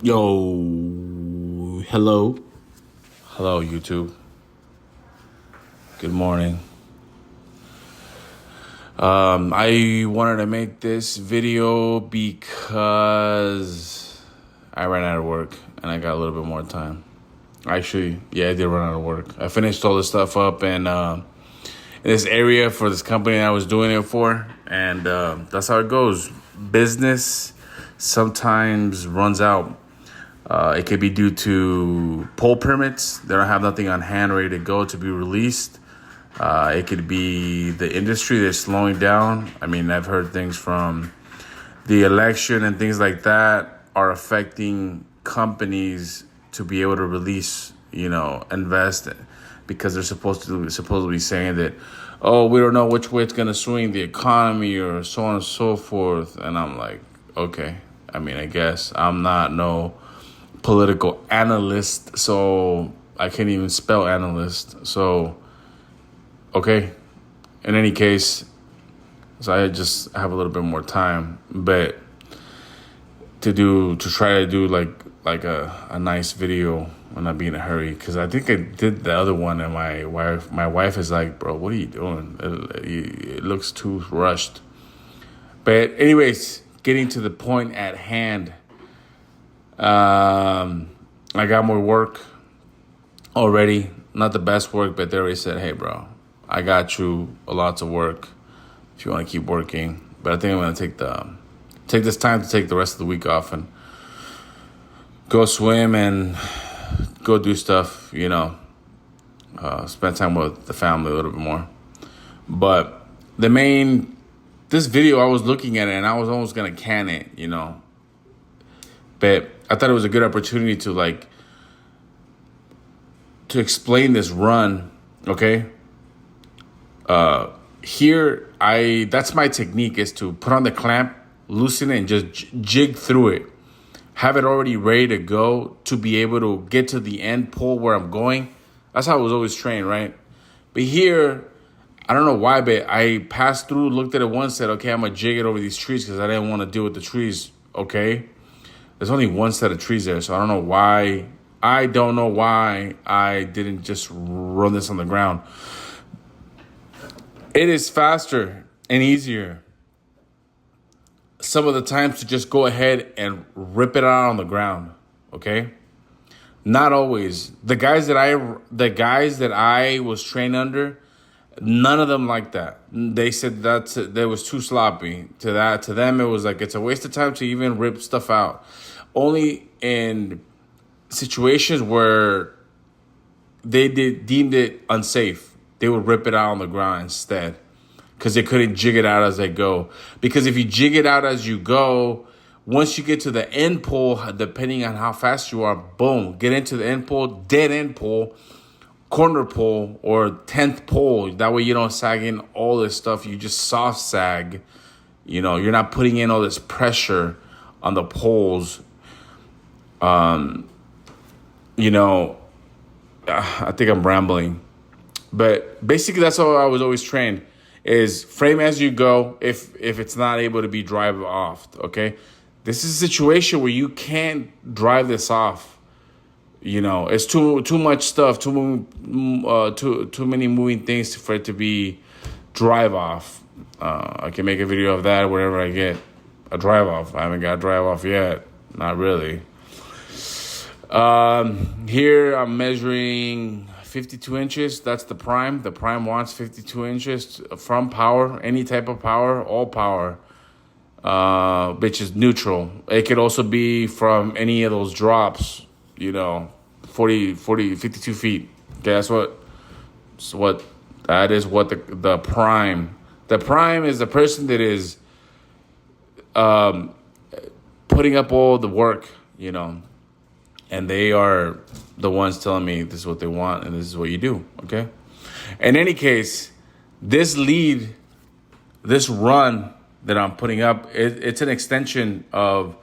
Yo, hello, YouTube. Good morning. I wanted to make this video because I ran out of work and I got a little bit more time. Actually, yeah, I did run out of work. I finished all this stuff up in this area for this company I was doing it for, and that's how it goes. Business sometimes runs out. It could be due to poll permits. They don't have nothing on hand ready to go to be released. It could be the industry that's slowing down. I mean, I've heard things from the election and things like that are affecting companies to be able to release, invest because they're supposedly saying that, oh, we don't know which way it's going to swing the economy or so on and so forth. And I'm like, okay. I mean, I guess I'm not no political analyst, so I can't even spell analyst. So, okay. In any case, so I just have a little bit more time, but to try to do like a nice video and not be in a hurry, because I think I did the other one and my wife is like, bro, what are you doing? It looks too rushed. But anyways, getting to the point at hand. I got more work already. Not the best work, but they already said, hey, bro, I got you lots of work if you want to keep working. But I think I'm going to take this time to take the rest of the week off and go swim and go do stuff, spend time with the family a little bit more. But this video, I was looking at it and I was almost going to can it, But I thought it was a good opportunity to explain this run, okay? Here, that's my technique, is to put on the clamp, loosen it, and just jig through it. Have it already ready to go to be able to get to the end pole where I'm going. That's how I was always trained, right? But here, I don't know why, but I passed through, looked at it once, said, okay, I'm going to jig it over these trees because I didn't want to deal with the trees, okay? There's only one set of trees there, so I don't know why. I don't know why I didn't just run this on the ground. It is faster and easier some of the times to just go ahead and rip it out on the ground, okay? Not always. The guys that I was trained under, none of them like that. They said that was too sloppy. To them, it was like it's a waste of time to even rip stuff out. Only in situations where they deemed it unsafe, they would rip it out on the ground instead, because they couldn't jig it out as they go. Because if you jig it out as you go, once you get to the end pole, depending on how fast you are, boom, get into the end pole, dead end pole, corner pole, or 10th pole. That way you don't sag in all this stuff. You just soft sag. You're not putting in all this pressure on the poles. I think I'm rambling. But basically that's how I was always trained, is frame as you go if it's not able to be drive off, okay? This is a situation where you can't drive this off. It's too much stuff, too many moving things for it to be drive off. I can make a video of that wherever I get a drive off. I haven't got a drive off yet. Not really. Here I'm measuring 52 inches. That's the prime. The prime wants 52 inches from power, any type of power, all power, which is neutral. It could also be from any of those drops, 40, 52 feet. Okay, that's what the prime. The prime is the person that is putting up all the work, and they are the ones telling me this is what they want and this is what you do, okay? In any case, this run that I'm putting up, it's an extension of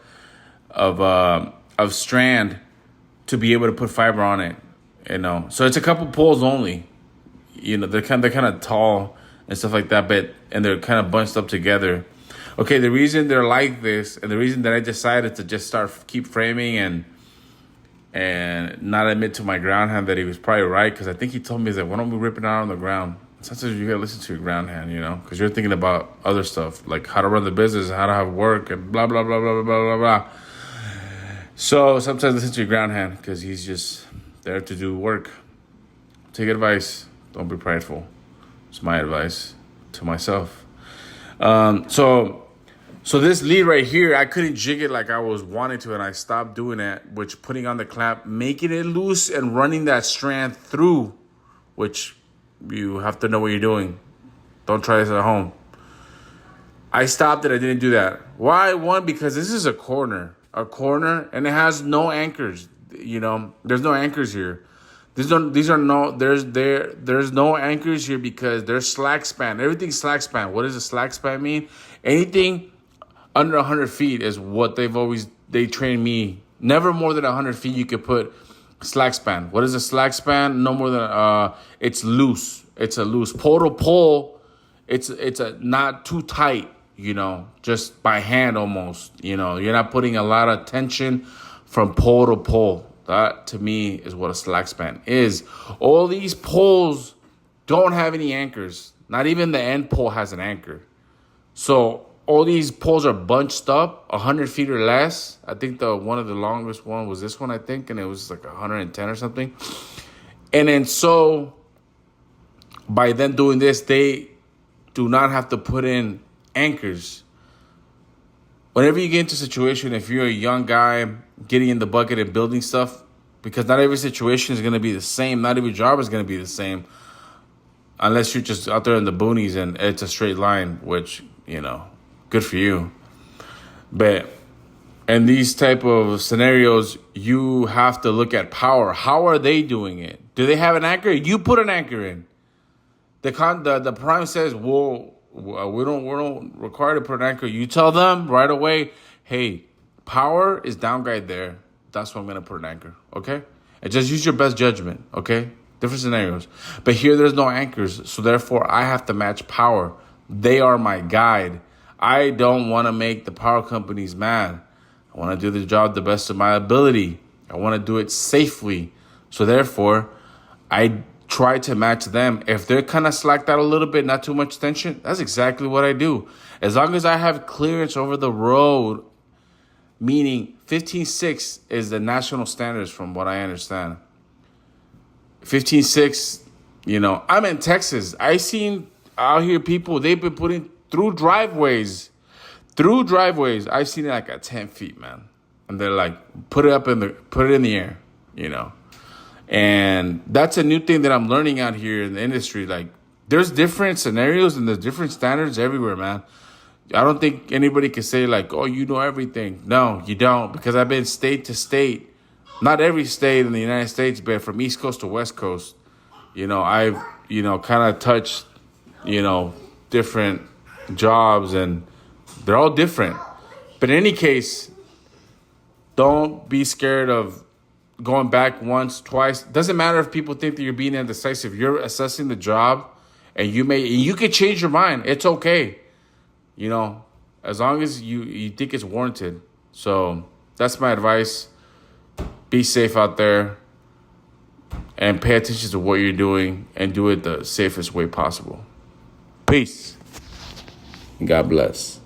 Strand to be able to put fiber on it, So it's a couple poles only, they're kind of tall and stuff like that, and they're kind of bunched up together. Okay, the reason they're like this, and the reason that I decided to just keep framing and not admit to my ground hand that he was probably right, because I think he told me that why don't we rip it out on the ground? Sometimes you gotta listen to your ground hand, because you're thinking about other stuff like how to run the business, how to have work, and blah blah blah blah blah blah blah. So sometimes listen to your ground hand because he's just there to do work. Take advice. Don't be prideful. It's my advice to myself. So this lead right here, I couldn't jig it like I was wanting to, and I stopped doing that, which putting on the clamp, making it loose and running that strand through, which you have to know what you're doing. Don't try this at home. I stopped it. I didn't do that. Why? One, because this is a corner, and it has no anchors. There's no anchors here. There's no anchors here because there's slack span. Everything's slack span. What does a slack span mean? Anything under 100 feet is what they train me. Never more than 100 feet you could put slack span. What is a slack span? No more than it's loose. It's a loose pole to pole. It's a not too tight. Just by hand almost. You're not putting a lot of tension from pole to pole. That to me is what a slack span is. All these poles don't have any anchors. Not even the end pole has an anchor. So all these poles are bunched up 100 feet or less. I think one of the longest one was this one, I think, and it was like 110 or something. And then so by them doing this, they do not have to put in anchors. Whenever you get into a situation, if you're a young guy getting in the bucket and building stuff, because not every situation is going to be the same. Not every job is going to be the same. Unless you're just out there in the boonies and it's a straight line, which, good for you. But in these type of scenarios, you have to look at power. How are they doing it? Do they have an anchor? You put an anchor in. The prime says, well, we don't require to put an anchor. You tell them right away, hey, power is down guide there. That's why I'm going to put an anchor, okay? And just use your best judgment, okay? Different scenarios. But here there's no anchors, so therefore I have to match power. They are my guide. I don't want to make the power companies mad. I want to do the job the best of my ability. I want to do it safely. So therefore, I try to match them. If they're kind of slacked out a little bit, not too much tension, that's exactly what I do. As long as I have clearance over the road, meaning 15.6 is the national standards from what I understand. 15.6, I'm in Texas. I seen out here people, they've been putting through driveways. I've seen it like at 10 feet, man. And they're like, put it in the air, And that's a new thing that I'm learning out here in the industry. Like, there's different scenarios and there's different standards everywhere, man. I don't think anybody can say like, oh, you know everything. No, you don't, because I've been state to state. Not every state in the United States, but from East Coast to West Coast. I've, kind of touched, different jobs, and they're all different. But in any case, don't be scared of going back once, twice. Doesn't matter if people think that you're being indecisive. You're assessing the job, and you can change your mind. It's okay. As long as you think it's warranted. So that's my advice. Be safe out there and pay attention to what you're doing and do it the safest way possible. Peace. God bless.